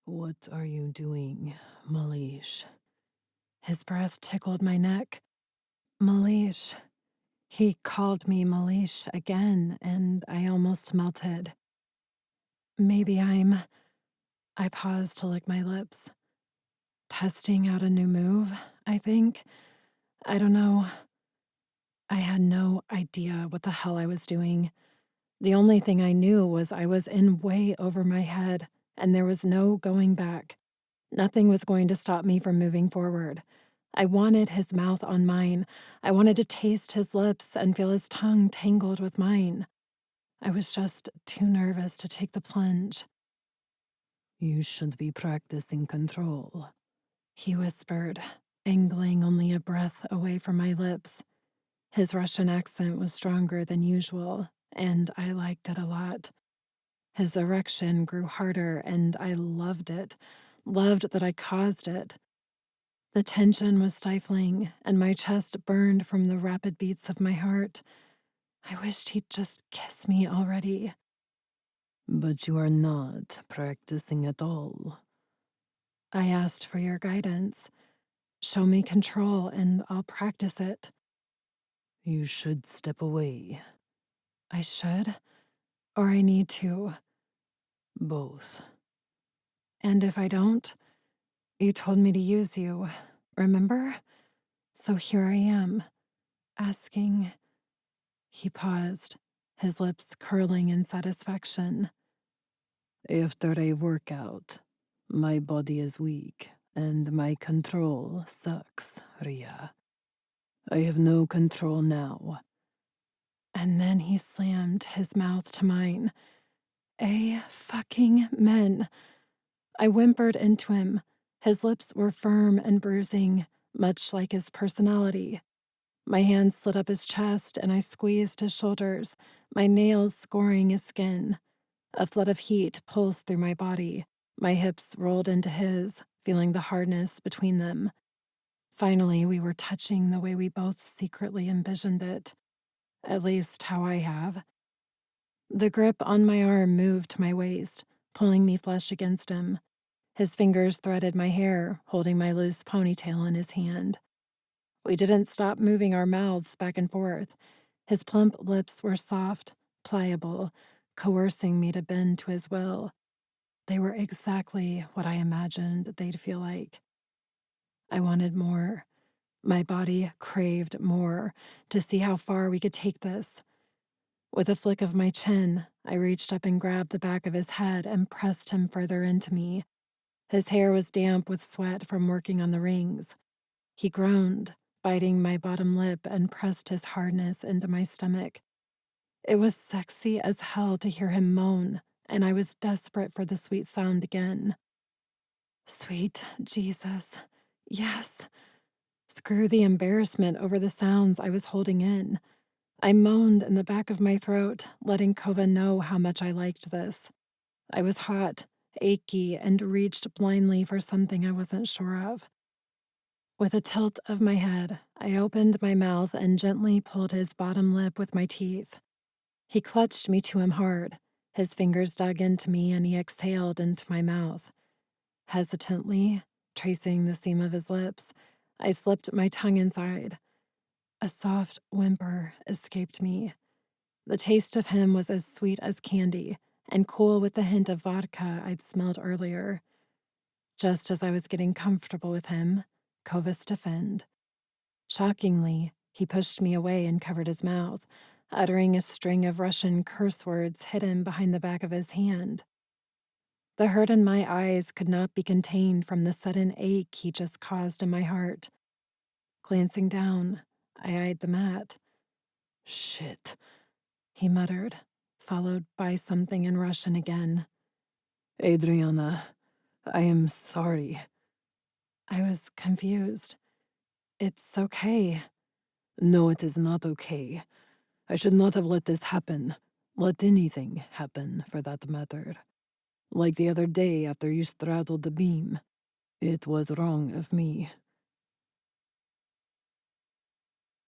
What are you doing, Malish? His breath tickled my neck. Malish. He called me Malish again, and I almost melted. Maybe I paused to lick my lips. Testing out a new move, I think. I don't know. I had no idea what the hell I was doing. The only thing I knew was I was in way over my head, and there was no going back. Nothing was going to stop me from moving forward. I wanted his mouth on mine. I wanted to taste his lips and feel his tongue tangled with mine. I was just too nervous to take the plunge. You should be practicing control, he whispered, angling only a breath away from my lips. His Russian accent was stronger than usual, and I liked it a lot. His erection grew harder, and I loved it, loved that I caused it. The tension was stifling, and my chest burned from the rapid beats of my heart. I wished he'd just kiss me already. But you are not practicing at all. I asked for your guidance. Show me control, and I'll practice it. You should step away. I should? Or I need to? Both. And if I don't? You told me to use you, remember? So here I am, asking. He paused, his lips curling in satisfaction. After a workout, my body is weak, and my control sucks, Ria. I have no control now. And then he slammed his mouth to mine. Fucking men. I whimpered into him. His lips were firm and bruising, much like his personality. My hand slid up his chest, and I squeezed his shoulders, my nails scoring his skin. A flood of heat pulsed through my body. My hips rolled into his, feeling the hardness between them. Finally, we were touching the way we both secretly envisioned it. At least how I have. The grip on my arm moved to my waist, pulling me flush against him. His fingers threaded my hair, holding my loose ponytail in his hand. We didn't stop moving our mouths back and forth. His plump lips were soft, pliable, coercing me to bend to his will. They were exactly what I imagined they'd feel like. I wanted more. My body craved more, to see how far we could take this. With a flick of my chin, I reached up and grabbed the back of his head and pressed him further into me. His hair was damp with sweat from working on the rings. He groaned, biting my bottom lip, and pressed his hardness into my stomach. It was sexy as hell to hear him moan, and I was desperate for the sweet sound again. Sweet Jesus. Yes. Screw the embarrassment over the sounds I was holding in. I moaned in the back of my throat, letting Kova know how much I liked this. I was hot, achy, and reached blindly for something I wasn't sure of. With a tilt of my head, I opened my mouth and gently pulled his bottom lip with my teeth. He clutched me to him hard. His fingers dug into me and he exhaled into my mouth. Hesitantly, tracing the seam of his lips, I slipped my tongue inside. A soft whimper escaped me. The taste of him was as sweet as candy and cool with the hint of vodka I'd smelled earlier. Just as I was getting comfortable with him, Kova stiffened. Shockingly, he pushed me away and covered his mouth, uttering a string of Russian curse words hidden behind the back of his hand. The hurt in my eyes could not be contained from the sudden ache he just caused in my heart. Glancing down, I eyed the mat. Shit, he muttered, followed by something in Russian again. Adrianna, I am sorry. I was confused. It's okay. No, it is not okay. I should not have let this happen. Let anything happen, for that matter. Like the other day after you straddled the beam. It was wrong of me.